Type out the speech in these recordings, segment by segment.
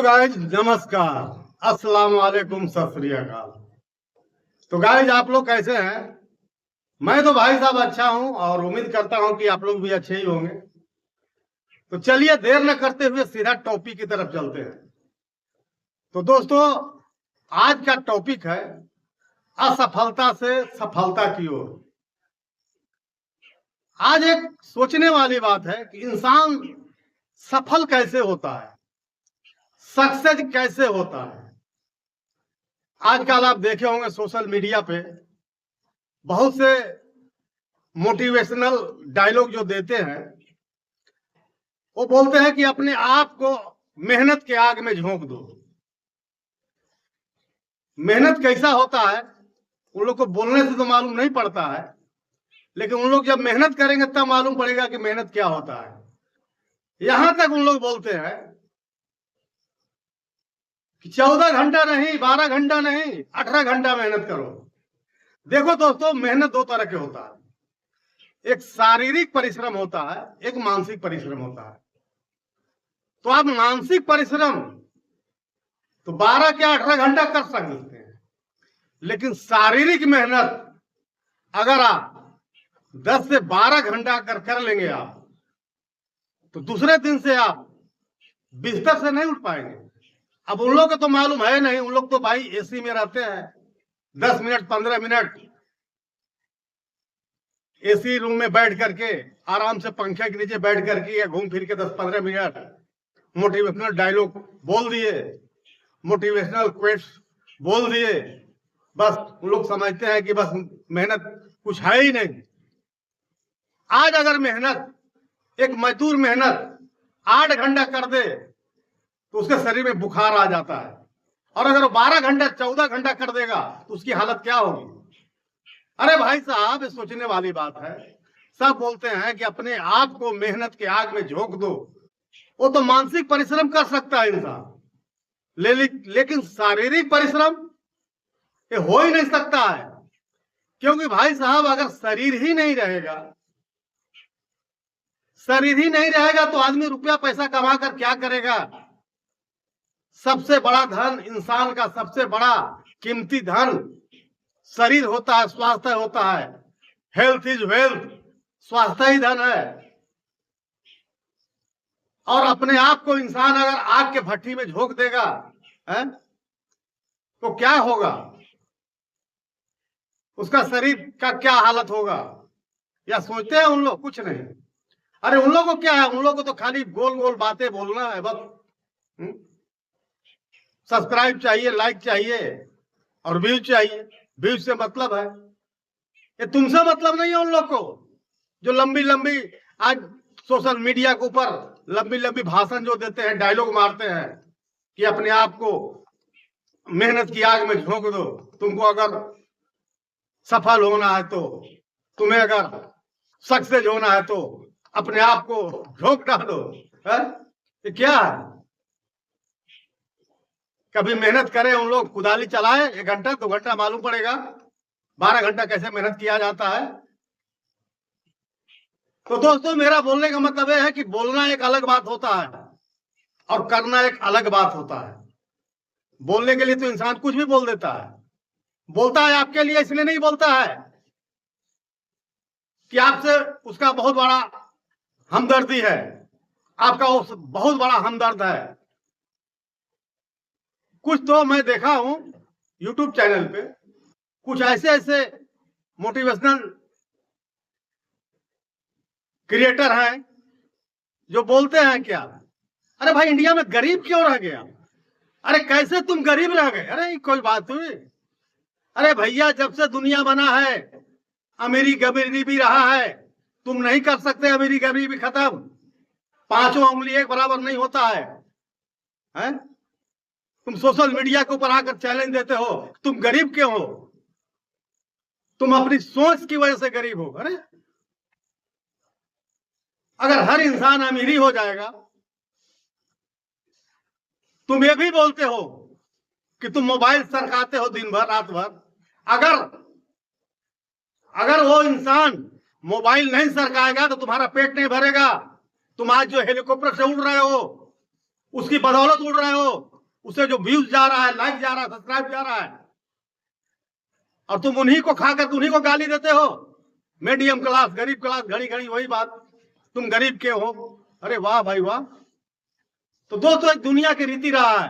Guys नमस्कार, अस्सलाम वालेकुम, सत श्री अकाल। तो गाइज आप लोग कैसे हैं? मैं तो भाई साहब अच्छा हूं और उम्मीद करता हूं कि आप लोग भी अच्छे ही होंगे। तो चलिए देर न करते हुए सीधा टॉपिक की तरफ चलते हैं। तो दोस्तों आज का टॉपिक है असफलता से सफलता की ओर। आज एक सोचने वाली बात है कि इंसान सफल कैसे होता है, सक्सेस कैसे होता है। आजकल आप देखे होंगे सोशल मीडिया पे बहुत से मोटिवेशनल डायलॉग जो देते हैं, वो बोलते हैं कि अपने आप को मेहनत के आग में झोंक दो। मेहनत कैसा होता है उन लोग को बोलने से तो मालूम नहीं पड़ता है, लेकिन उन लोग जब मेहनत करेंगे तब मालूम पड़ेगा कि मेहनत क्या होता है। यहां तक उन लोग बोलते हैं कि 14 घंटा नहीं, 12 घंटा नहीं, 18 घंटा मेहनत करो। देखो दोस्तों, मेहनत दो तरह के होता है, एक शारीरिक परिश्रम होता है, एक मानसिक परिश्रम होता है। तो आप मानसिक परिश्रम तो 12 क्या 18 घंटा कर सकते हैं, लेकिन शारीरिक मेहनत अगर आप 10 से 12 घंटा अगर कर लेंगे आप, तो दूसरे दिन से आप बिस्तर से नहीं उठ पाएंगे। अब उन लोग को तो मालूम है नहीं, उन लोग तो भाई एसी में रहते हैं, 10 मिनट 15 मिनट एसी रूम में बैठ करके आराम से पंखे के नीचे बैठ करके या घूम फिर के 10-15 मिनट मोटिवेशनल डायलॉग बोल दिए, मोटिवेशनल क्वेट्स बोल दिए। बस उन लोग समझते हैं कि बस मेहनत कुछ है ही नहीं। आज अगर मेहनत, एक मजदूर मेहनत 8 घंटा कर दे तो उसके शरीर में बुखार आ जाता है, और अगर वो 12 घंटा 14 घंटा कर देगा तो उसकी हालत क्या होगी। अरे भाई साहब, ये सोचने वाली बात है। सब बोलते हैं कि अपने आप को मेहनत के आग में झोंक दो। वो तो मानसिक परिश्रम कर सकता है इंसान, लेकिन शारीरिक परिश्रम ये हो ही नहीं सकता है। क्योंकि भाई साहब, अगर शरीर ही नहीं रहेगा, शरीर ही नहीं रहेगा तो आदमी रुपया पैसा कमा कर क्या करेगा। सबसे बड़ा धन, इंसान का सबसे बड़ा कीमती धन शरीर होता है, स्वास्थ्य होता है। हेल्थ इज वेल्थ, स्वास्थ्य ही धन है। और अपने आप को इंसान अगर आग के भट्टी में झोंक देगा है, तो क्या होगा, उसका शरीर का क्या हालत होगा। या सोचते हैं उन लोग? कुछ नहीं। अरे उन लोगों को क्या है, उन लोगों को तो खाली गोल गोल बातें बोलना है बस। सब्सक्राइब चाहिए, लाइक चाहिए और व्यूज चाहिए। व्यूज से मतलब है, ये तुमसे मतलब नहीं है उन लोग को जो लंबी लंबी आज सोशल मीडिया के ऊपर लंबी लंबी भाषण जो देते हैं, डायलॉग मारते हैं कि अपने आप को मेहनत की आग में झोंक दो। तुमको अगर सफल होना है, तो तुम्हें अगर सक्सेस होना है तो अपने आप को झोंक डालो। ये क्या है? कभी मेहनत करें उन लोग, कुदाली चलाए 1 घंटा 2 घंटा, मालूम पड़ेगा 12 घंटा कैसे मेहनत किया जाता है। तो दोस्तों, मेरा बोलने का मतलब यह है कि बोलना एक अलग बात होता है और करना एक अलग बात होता है। बोलने के लिए तो इंसान कुछ भी बोल देता है। बोलता है आपके लिए इसलिए नहीं बोलता है कि आपसे उसका बहुत बड़ा हमदर्दी है, आपका वो बहुत बड़ा हमदर्द है। कुछ तो मैं देखा हूं यूट्यूब चैनल पे, कुछ ऐसे ऐसे मोटिवेशनल क्रिएटर हैं जो बोलते हैं क्या, अरे भाई इंडिया में गरीब क्यों रह गया, अरे कैसे तुम गरीब रह गए, अरे कोई बात हुई। अरे भैया, जब से दुनिया बना है अमीरी गरीबी रहा है। तुम नहीं कर सकते अमीरी गरीबी खत्म। 5 उंगली एक बराबर नहीं होता है? तुम सोशल मीडिया के ऊपर आकर चैलेंज देते हो, तुम गरीब क्यों हो? तुम अपनी सोच की वजह से गरीब हो। अरे अगर हर इंसान अमीरी हो जाएगा, तुम ये भी बोलते हो कि तुम मोबाइल सरकाते हो दिन भर रात भर। अगर वो इंसान मोबाइल नहीं सरकाएगा तो तुम्हारा पेट नहीं भरेगा। तुम आज जो हेलीकॉप्टर से उड़ रहे हो, उसकी बदौलत उड़ रहे हो। उसे जो व्यूज जा रहा है, लाइक जा रहा है, सब्सक्राइब जा रहा है, और तुम उन्हीं को खाकर उन्हीं को गाली देते हो। मीडियम क्लास, गरीब क्लास, घड़ी घड़ी वही बात, तुम गरीब के हो। अरे वाह भाई वाह। तो दोस्तों एक दुनिया की रीति रहा है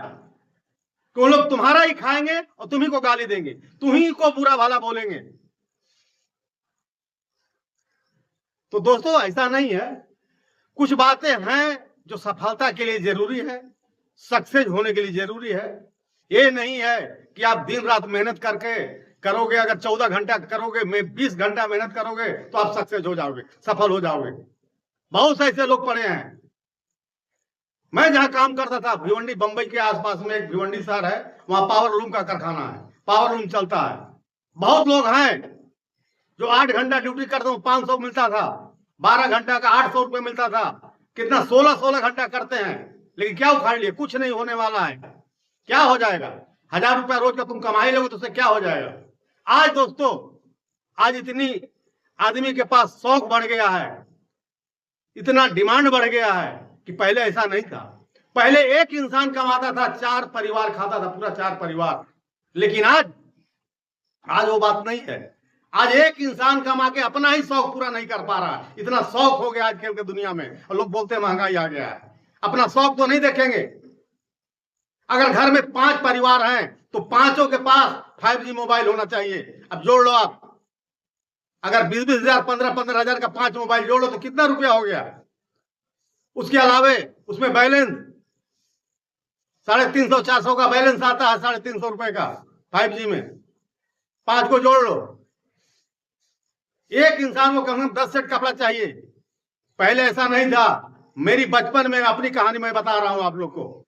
कि वो लोग तुम्हारा ही खाएंगे और तुम्ही को गाली देंगे, तुम्ही को बुरा भला बोलेंगे। तो दोस्तों ऐसा नहीं है, कुछ बातें हैं जो सफलता के लिए जरूरी है, सक्सेस होने के लिए जरूरी है। ये नहीं है कि आप दिन रात मेहनत करके करोगे, अगर 14 घंटा करोगे, 20 घंटा मेहनत करोगे तो आप सक्सेस हो जाओगे, सफल हो जाओगे। बहुत से ऐसे लोग पड़े हैं। मैं जहां काम करता था भिवंडी, बंबई के आसपास में एक भिवंडी शहर है, वहां पावर लूम का कारखाना है, पावर लूम चलता है। बहुत लोग हैं जो 8 घंटा ड्यूटी करते हो 500 मिलता था, 12 घंटा का 800 रुपये मिलता था, कितना 16 घंटा करते हैं, लेकिन क्या उखाड़ लिए? कुछ नहीं होने वाला है। क्या हो जाएगा? 1000 रुपया रोज का तुम कमाई लोगे तो उससे क्या हो जाएगा? आज दोस्तों, आज इतनी आदमी के पास शौक बढ़ गया है, इतना डिमांड बढ़ गया है कि पहले ऐसा नहीं था। पहले एक इंसान कमाता था, 4 परिवार खाता था, पूरा 4 परिवार। लेकिन आज वो बात नहीं है। आज एक इंसान कमा के अपना ही शौक पूरा नहीं कर पा रहा है। इतना शौक हो गया आज खेल के दुनिया में, और लोग बोलते हैं महंगाई आ गया है। अपना शौक तो नहीं देखेंगे। अगर घर में 5 परिवार हैं तो 5 के पास 5G मोबाइल होना चाहिए। अब जोड़ लो आप, अगर 20-20 हजार, 15-15 हजार का 5 मोबाइल जोड़ लो तो कितना रुपया हो गया? उसके अलावे उसमें बैलेंस 350-400 का बैलेंस आता है, 350 रुपए का 5G में। 5 को जोड़ लो। एक इंसान को कम से कम 10 सेट कपड़ा चाहिए। पहले ऐसा नहीं था। मेरी बचपन में अपनी कहानी मैं बता रहा हूं आप लोग को,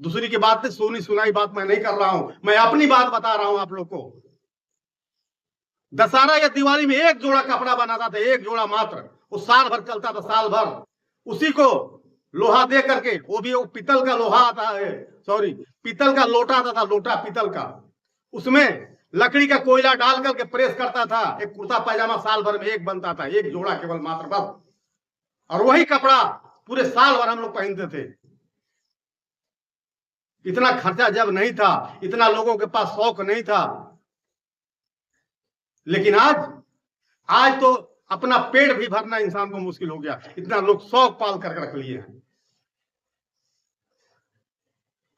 दूसरी की बात सुनी सुनाई बात मैं नहीं कर रहा हूं, मैं अपनी बात बता रहा हूं आप लोग को। दशहरा या दिवाली में एक जोड़ा कपड़ा बनाता था, एक जोड़ा मात्र, वो साल भर चलता था, साल भर। उसी को लोहा दे करके, वो भी वो पीतल का लोहा आता है, सॉरी पीतल का लोटा आता था, लोटा पीतल का, उसमें लकड़ी का कोयला डाल करके प्रेस करता था। एक कुर्ता पैजामा साल भर में एक बनता था, एक जोड़ा केवल मात्र बस। और वही कपड़ा पूरे साल भर हम लोग पहनते थे। इतना खर्चा जब नहीं था, इतना लोगों के पास शौक नहीं था। लेकिन आज तो अपना पेट भी भरना इंसान को मुश्किल हो गया, इतना लोग शौक पाल कर रख लिए हैं।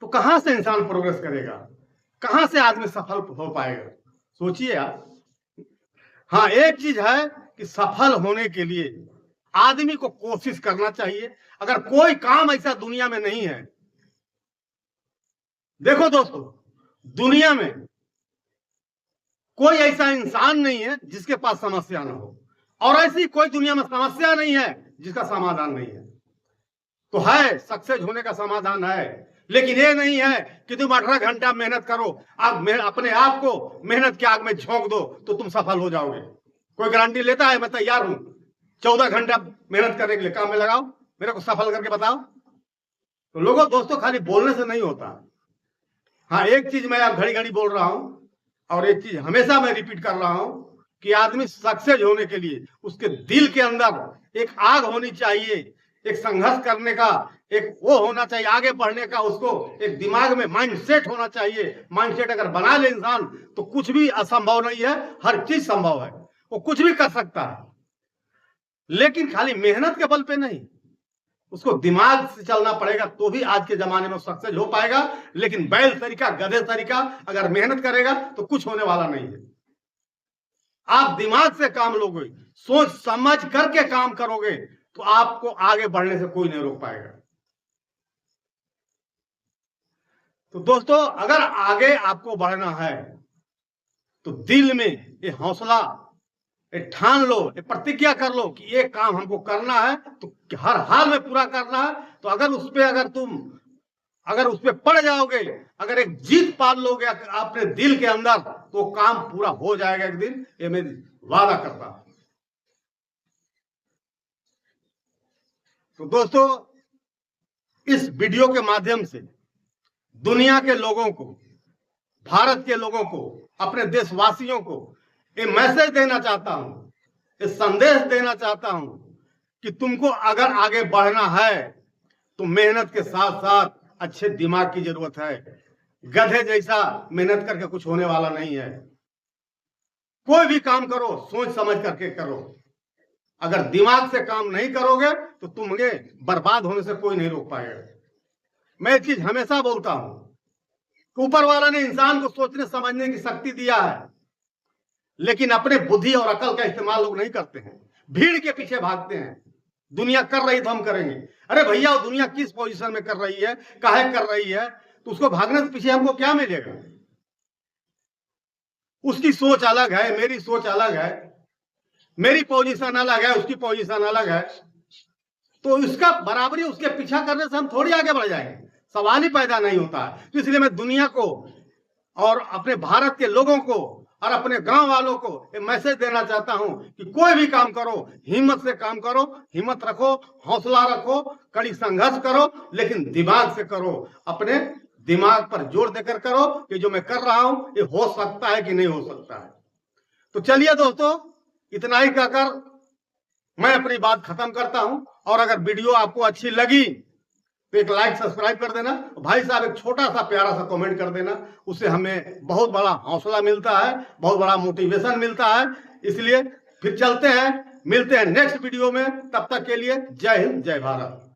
तो कहां से इंसान प्रोग्रेस करेगा? कहां से आदमी सफल हो पाएगा? सोचिए आप। हाँ, एक चीज है कि सफल होने के लिए आदमी को कोशिश करना चाहिए। अगर कोई काम ऐसा दुनिया में नहीं है, देखो दोस्तों, दुनिया में कोई ऐसा इंसान नहीं है जिसके पास समस्या ना हो, और ऐसी कोई दुनिया में समस्या नहीं है जिसका समाधान नहीं है। तो है, सक्सेस होने का समाधान है, लेकिन ये नहीं है कि तुम 18 घंटा मेहनत करो, अपने आप को मेहनत की आग में झोंक दो तो तुम सफल हो जाओगे। कोई गारंटी लेता है? मैं तैयार हूं 14 घंटा मेहनत करने के लिए, काम में लगाओ, मेरे को सफल करके बताओ। तो लोगों दोस्तों, खाली बोलने से नहीं होता। हाँ, एक चीज मैं अब घड़ी घड़ी बोल रहा हूं, और एक चीज हमेशा मैं रिपीट कर रहा हूं कि आदमी सक्सेस होने के लिए उसके दिल के अंदर एक आग होनी चाहिए, एक संघर्ष करने का एक वो होना चाहिए, आगे बढ़ने का उसको एक दिमाग में माइंडसेट होना चाहिए। माइंडसेट अगर बना ले इंसान तो कुछ भी असंभव नहीं है, हर चीज संभव है, वो कुछ भी कर सकता है। लेकिन खाली मेहनत के बल पे नहीं, उसको दिमाग से चलना पड़ेगा, तो भी आज के जमाने में सक्सेस हो पाएगा। लेकिन बैल तरीका, गधे तरीका अगर मेहनत करेगा तो कुछ होने वाला नहीं है। आप दिमाग से काम लोगे, सोच समझ करके काम करोगे तो आपको आगे बढ़ने से कोई नहीं रोक पाएगा। तो दोस्तों, अगर आगे आपको बढ़ना है तो दिल में ये हौसला ठान लो, प्रतिज्ञा कर लो कि ये काम हमको करना है तो हर हाल में पूरा करना है। तो अगर उस पे पड़ जाओगे, अगर एक जीत पाल लोगे अपने दिल के अंदर, तो काम पूरा हो जाएगा एक दिन, ये मैं वादा करता हूं। तो दोस्तों, इस वीडियो के माध्यम से दुनिया के लोगों को, भारत के लोगों को, अपने देशवासियों को ये मैसेज देना चाहता हूं, ये संदेश देना चाहता हूं कि तुमको अगर आगे बढ़ना है तो मेहनत के साथ साथ अच्छे दिमाग की जरूरत है। गधे जैसा मेहनत करके कुछ होने वाला नहीं है। कोई भी काम करो सोच समझ करके करो। अगर दिमाग से काम नहीं करोगे तो तुम्हें बर्बाद होने से कोई नहीं रोक पाएगा। मैं एक चीज हमेशा बोलता हूं, ऊपर वाला ने इंसान को सोचने समझने की शक्ति दिया है, लेकिन अपने बुद्धि और अकल का इस्तेमाल लोग नहीं करते हैं, भीड़ के पीछे भागते हैं। दुनिया कर रही तो हम करेंगे। अरे भैया, वो दुनिया किस पोजीशन में कर रही है, काहे कर रही है, तो उसको भागने से पीछे हमको क्या मिलेगा? उसकी सोच अलग है, मेरी सोच अलग है, मेरी पोजीशन अलग है, उसकी पोजीशन अलग है। तो इसका बराबरी उसके पीछा करने से हम थोड़ी आगे बढ़ जाएंगे, सवाल ही पैदा नहीं होता है। तो इसलिए मैं दुनिया को और अपने भारत के लोगों को और अपने गांव वालों को ये मैसेज देना चाहता हूं कि कोई भी काम करो, हिम्मत से काम करो, हिम्मत रखो, हौसला रखो, कड़ी संघर्ष करो, लेकिन दिमाग से करो। अपने दिमाग पर जोर देकर करो कि जो मैं कर रहा हूं ये हो सकता है कि नहीं हो सकता है। तो चलिए दोस्तों, इतना ही कहकर मैं अपनी बात खत्म करता हूं। और अगर वीडियो आपको अच्छी लगी तो एक लाइक सब्सक्राइब कर देना। भाई साहब एक छोटा सा प्यारा सा कमेंट कर देना, उससे हमें बहुत बड़ा हौसला मिलता है, बहुत बड़ा मोटिवेशन मिलता है। इसलिए फिर चलते हैं, मिलते हैं नेक्स्ट वीडियो में। तब तक के लिए जय हिंद, जय भारत।